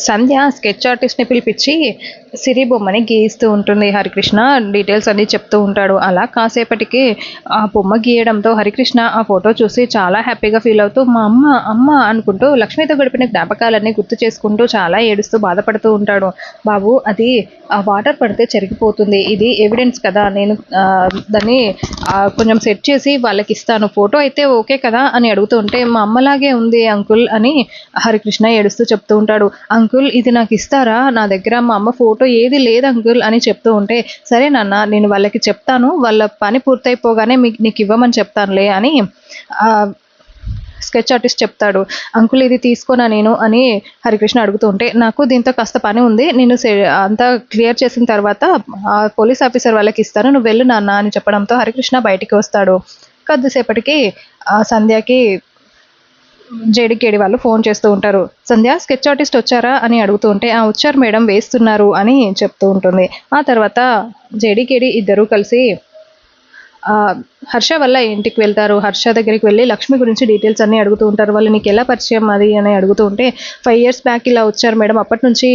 సంధ్య sketch ఆర్టిస్ట్ని పిలిపించి సిరి బొమ్మని గీస్తూ ఉంటుంది. హరికృష్ణ డీటెయిల్స్ అన్నీ చెప్తూ ఉంటాడు. అలా కాసేపటికి ఆ బొమ్మ గీయడంతో హరికృష్ణ ఆ ఫోటో చూసి చాలా హ్యాపీగా ఫీల్ అవుతూ మా అమ్మ అమ్మ అనుకుంటూ లక్ష్మితో గడిపిన జ్ఞాపకాలన్నీ గుర్తు చేసుకుంటూ చాలా ఏడుస్తూ బాధపడుతూ ఉంటాడు. బాబు అది ఆ వాటర్ పడితే చెరిగిపోతుంది, ఇది ఎవిడెన్స్ కదా, నేను దాన్ని కొంచెం సెట్ చేసి వాళ్ళకి ఇస్తాను, ఫోటో అయితే ఓకే కదా అని అడుగుతూ ఉంటే మా అమ్మలాగే ఉంది అంకుల్ అని హరికృష్ణ ఏడుస్తూ చెప్తూ ఉంటాడు. అంకుల్ ఇది నాకు ఇస్తారా, నా దగ్గర మా అమ్మ ఫోటో ఏది లేదు అంకుల్ అని చెప్తూ ఉంటే సరే నాన్న నేను వాళ్ళకి చెప్తాను, వాళ్ళ పని పూర్తయిపోగానే నీకు ఇవ్వమని చెప్తానులే అని స్కెచ్ ఆర్టిస్ట్ చెప్తాడు. అంకుల్ ఇది తీసుకోనా నేను అని హరికృష్ణ అడుగుతూ ఉంటే నాకు దీంతో కాస్త పని ఉంది, నేను అంతా క్లియర్ చేసిన తర్వాత పోలీస్ ఆఫీసర్ వాళ్ళకి ఇస్తాను, నువ్వు వెళ్ళు నాన్న అని చెప్పడంతో హరికృష్ణ బయటికి వస్తాడు. కొద్దిసేపటికి సంధ్యకి జేడీకేడి వాళ్ళు ఫోన్ చేస్తూ ఉంటారు. సంధ్య స్కెచ్ ఆర్టిస్ట్ వచ్చారా అని అడుగుతూ ఉంటే వచ్చారు మేడం, వేస్తున్నారు అని చెప్తూ ఉంటుంది. ఆ తర్వాత జేడీకేడి ఇద్దరూ కలిసి హర్ష వల్ల ఇంటికి వెళ్తారు. హర్ష దగ్గరికి వెళ్ళి లక్ష్మి గురించి డీటెయిల్స్ అన్నీ అడుగుతూ ఉంటారు. వాళ్ళు నీకు ఎలా పరిచయం అది అని అడుగుతూ ఉంటే 5 years బ్యాక్ ఇలా వచ్చారు మేడం, అప్పటి నుంచి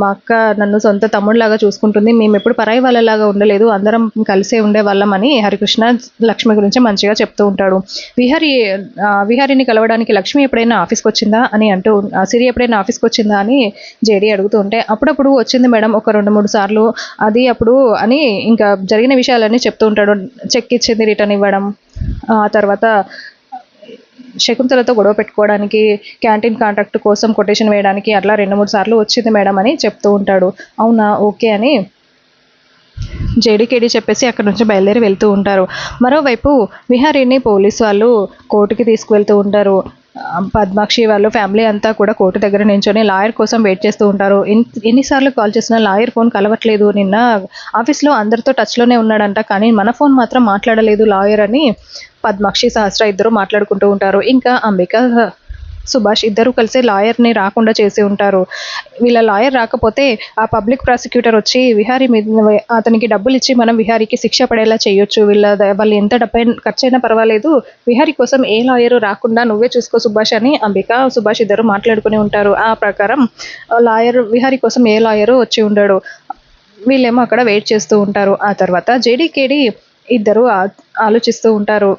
మా అక్క నన్ను సొంత తమ్ముడిలాగా చూసుకుంటుంది, మేము ఎప్పుడు పరాయి వాళ్ళలాగా ఉండలేదు, అందరం కలిసే ఉండేవాళ్ళం అని హరికృష్ణ లక్ష్మి గురించి మంచిగా చెప్తూ ఉంటాడు. విహారిని కలవడానికి లక్ష్మి ఎప్పుడైనా ఆఫీస్కి వచ్చిందా అని అంటూ సిరి ఎప్పుడైనా ఆఫీస్కి వచ్చిందా అని జేడీ అడుగుతూ ఉంటే అప్పుడప్పుడు వచ్చింది మేడం, ఒక 2-3 సార్లు, అది అప్పుడు అని ఇంకా జరిగిన విషయాలన్నీ చెప్తూ ఉంటాడు. చెక్ ఇచ్చింది రిటర్న్ ఇవ్వడం, ఆ తర్వాత శకుంతలతో గొడవ పెట్టుకోవడానికి, క్యాంటీన్ కాంట్రాక్ట్ కోసం కొటేషన్ వేయడానికి అట్లా 2-3 సార్లు వచ్చింది మేడం అని చెప్తూ ఉంటాడు. అవునా ఓకే అని జేడీకేడి చెప్పేసి అక్కడ నుంచి బయలుదేరి వెళ్తూ ఉంటారు. మరోవైపు విహారీని పోలీసు వాళ్ళు కోర్టుకి తీసుకువెళ్తూ ఉంటారు. పద్మాక్షి వాళ్ళు ఫ్యామిలీ అంతా కూడా కోర్టు దగ్గర నించొని లాయర్ కోసం వెయిట్ చేస్తూ ఉంటారు. ఎన్నిసార్లు కాల్ చేసినా లాయర్ ఫోన్ కలవట్లేదు, నిన్న ఆఫీస్లో అందరితో టచ్లోనే ఉన్నాడంట కానీ మన ఫోన్ మాత్రం మాట్లాడలేదు లాయర్ అని పద్మాక్షి సహస్ర ఇద్దరు మాట్లాడుకుంటూ ఉంటారు. ఇంకా అంబిక సుభాష్ ఇద్దరు కలిసి లాయర్ని రాకుండా చేసి ఉంటారు. వీళ్ళ లాయర్ రాకపోతే ఆ పబ్లిక్ ప్రాసిక్యూటర్ వచ్చి విహారీ మీద అతనికి డబ్బులు ఇచ్చి మనం విహారీకి శిక్ష పడేలా చేయొచ్చు, వాళ్ళు ఎంత డబ్బు ఖర్చైనా పర్వాలేదు, విహారీ కోసం ఏ లాయరు రాకుండా నువ్వే చూసుకో సుభాష్ అని అంబిక సుభాష్ ఇద్దరు మాట్లాడుకుని ఉంటారు. ఆ ప్రకారం లాయర్ విహారీ కోసం ఏ లాయరు వచ్చి ఉండడు. వీళ్ళేమో అక్కడ వెయిట్ చేస్తూ ఉంటారు. ఆ తర్వాత జేడీకేడి ఇద్దరు ఆలోచిస్తూ ఉంటారు.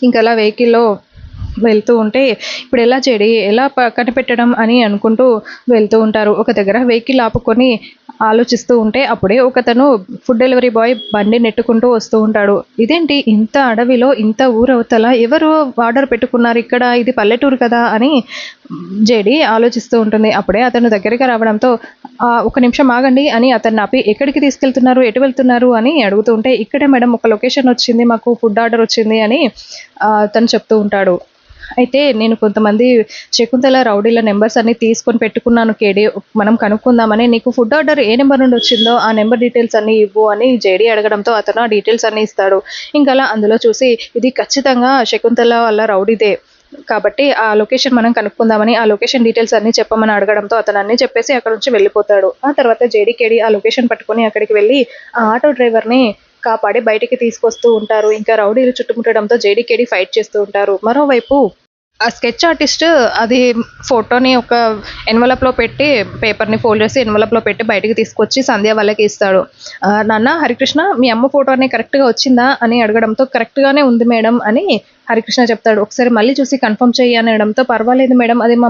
ఇంకలా వెహికల్లో వెళ్తూ ఉంటే ఇప్పుడు ఎలా ఎలా కనిపెట్టడం అని అనుకుంటూ వెళ్తూ ఉంటారు. ఒక దగ్గర వెహికల్ ఆపుకొని ఆలోచిస్తూ ఉంటే అప్పుడే ఒకతను ఫుడ్ డెలివరీ బాయ్ బండి నెట్టుకుంటూ వస్తూ ఉంటాడు. ఇదేంటి ఇంత అడవిలో ఇంత ఊరవతల ఎవరు ఆర్డర్ పెట్టుకున్నారు ఇక్కడ, ఇది పల్లెటూరు కదా అని జేడి ఆలోచిస్తూ ఉంటుంది. అప్పుడే అతను దగ్గరికి రావడంతో ఒక నిమిషం ఆగండి అని అతన్ని ఆపి ఎక్కడికి తీసుకెళ్తున్నారు, ఎటు వెళ్తున్నారు అని అడుగుతూ ఉంటే ఇక్కడే మేడం ఒక లొకేషన్ వచ్చింది, మాకు ఫుడ్ ఆర్డర్ వచ్చింది అని అతను చెప్తూ ఉంటాడు. అయితే నేను కొంతమంది శకుంతల రౌడీల నెంబర్స్ అన్ని తీసుకొని పెట్టుకున్నాను కేడి, మనం కనుక్కుందామని, నీకు ఫుడ్ ఆర్డర్ ఏ నెంబర్ నుండి వచ్చిందో ఆ నెంబర్ డీటెయిల్స్ అన్ని ఇవ్వు అని జేడీ అడగడంతో అతను ఆ డీటెయిల్స్ అన్ని ఇస్తాడు. ఇంకా అందులో చూసి ఇది ఖచ్చితంగా శకుంతల వల్ల రౌడీదే కాబట్టి ఆ లొకేషన్ మనం కనుక్కుందామని ఆ లొకేషన్ డీటెయిల్స్ అన్ని చెప్పమని అడగడంతో అతను అన్ని చెప్పేసి అక్కడ నుంచి వెళ్ళిపోతాడు. ఆ తర్వాత జేడీకేడి ఆ లొకేషన్ పట్టుకొని అక్కడికి వెళ్ళి ఆ ఆటో డ్రైవర్ని కాపాడి బయటికి తీసుకొస్తూ ఉంటారు. ఇంకా రౌడీలు చుట్టుముట్టడంతో జేడీకేడి ఫైట్ చేస్తూ ఉంటారు. మరోవైపు ఆ స్కెచ్ ఆర్టిస్ట్ అది ఫోటోని ఒక ఎన్వలప్లో పెట్టి పేపర్ని ఫోల్డ్ చేసి ఎన్వలప్లో పెట్టి బయటికి తీసుకొచ్చి సంధ్య వాళ్ళకి ఇస్తాడు. నాన్న హరికృష్ణ మీ అమ్మ ఫోటోని కరెక్ట్గా వచ్చిందా అని అడగడంతో కరెక్ట్గానే ఉంది మేడం అని హరికృష్ణ చెప్తాడు. ఒకసారి మళ్ళీ చూసి కన్ఫర్మ్ చెయ్యి అని అనడంతో పర్వాలేదు మేడం అది మా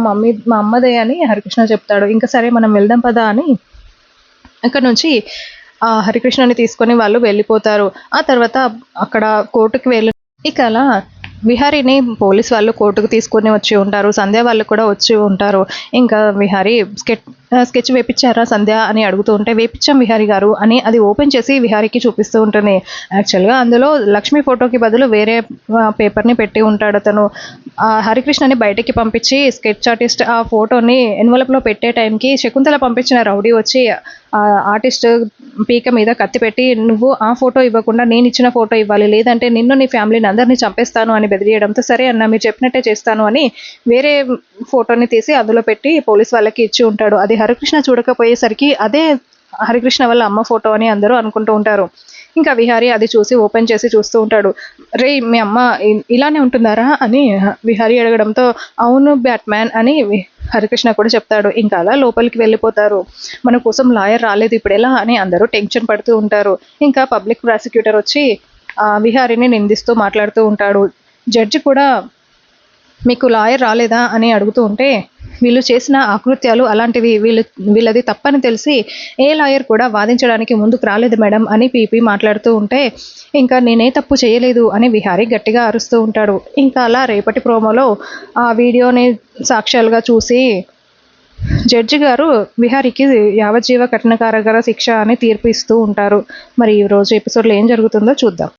అమ్మదే అని హరికృష్ణ చెప్తాడు. ఇంకా సరే మనం వెళ్దాం పదా అని అక్కడ నుంచి హరికృష్ణని తీసుకొని వాళ్ళు వెళ్ళిపోతారు. ఆ తర్వాత అక్కడ కోర్టుకి ఇక అలా విహారీని పోలీస్ వాళ్ళు కోర్టుకు తీసుకొని వచ్చి ఉంటారు. సంధ్య వాళ్ళు కూడా వచ్చి ఉంటారు. ఇంకా విహారీ స్కెచ్ వేపించారా సంధ్య అని అడుగుతూ ఉంటే వేపించాం విహారీ గారు అని అది ఓపెన్ చేసి విహారీకి చూపిస్తూ ఉంటుంది. యాక్చువల్గా అందులో లక్ష్మి ఫోటోకి బదులు వేరే పేపర్ని పెట్టి ఉంటాడు అతను. హరికృష్ణని బయటికి పంపించి స్కెచ్ ఆర్టిస్ట్ ఆ ఫోటోని ఎన్వలప్లో పెట్టే టైంకి శకుంతల పంపించిన రౌడీ వచ్చి ఆర్టిస్ట్ పీక మీద కత్తి పెట్టి నువ్వు ఆ ఫోటో ఇవ్వకుండా నేను ఇచ్చిన ఫోటో ఇవ్వాలి, లేదంటే నిన్ను నీ ఫ్యామిలీని అందరినీ చంపేస్తాను అని బెదిరియడంతో సరే అన్న మీరు చెప్పినట్టే చేస్తాను అని వేరే ఫోటోని తీసి అందులో పెట్టి పోలీస్ వాళ్ళకి ఇచ్చి ఉంటాడు. అది హరికృష్ణ చూడకపోయేసరికి అదే హరికృష్ణ వాళ్ళ అమ్మ ఫోటో అని అందరూ అనుకుంటూ ఉంటారు. ఇంకా విహారీ అది చూసి ఓపెన్ చేసి చూస్తూ ఉంటాడు. రే మీ అమ్మ ఇలానే ఉంటున్నారా అని విహారీ అడగడంతో అవును బ్యాట్‌మ్యాన్ అని హరికృష్ణ కూడా చెప్తాడు. ఇంకా అలా లోపలికి వెళ్ళిపోతారు. మన కోసం లాయర్ రాలేదు ఇప్పుడెలా అని అందరూ టెన్షన్ పడుతూ ఉంటారు. ఇంకా పబ్లిక్ ప్రాసిక్యూటర్ వచ్చి విహారీని నిందిస్తూ మాట్లాడుతూ ఉంటాడు. జడ్జి కూడా మీకు లాయర్ రాలేదా అని అడుగుతూ ఉంటే వీళ్ళు చేసిన ఆకృత్యాలు అలాంటివి, వీళ్ళది తప్పని తెలిసి ఏ లాయర్ కూడా వాదించడానికి ముందుకు రాలేదు మేడం అని పీపీ మాట్లాడుతూ ఉంటే ఇంకా నేనే తప్పు చేయలేదు అని విహారీ గట్టిగా అరుస్తూ ఉంటాడు. ఇంకా అలా రేపటి ప్రోమోలో ఆ వీడియోని సాక్ష్యాలుగా చూసి జడ్జి గారు విహారీకి యావజ్జీవ కఠిన కారాగార శిక్ష అని తీర్పు ఇస్తూ ఉంటారు. మరి ఈ రోజు ఎపిసోడ్లో ఏం జరుగుతుందో చూద్దాం.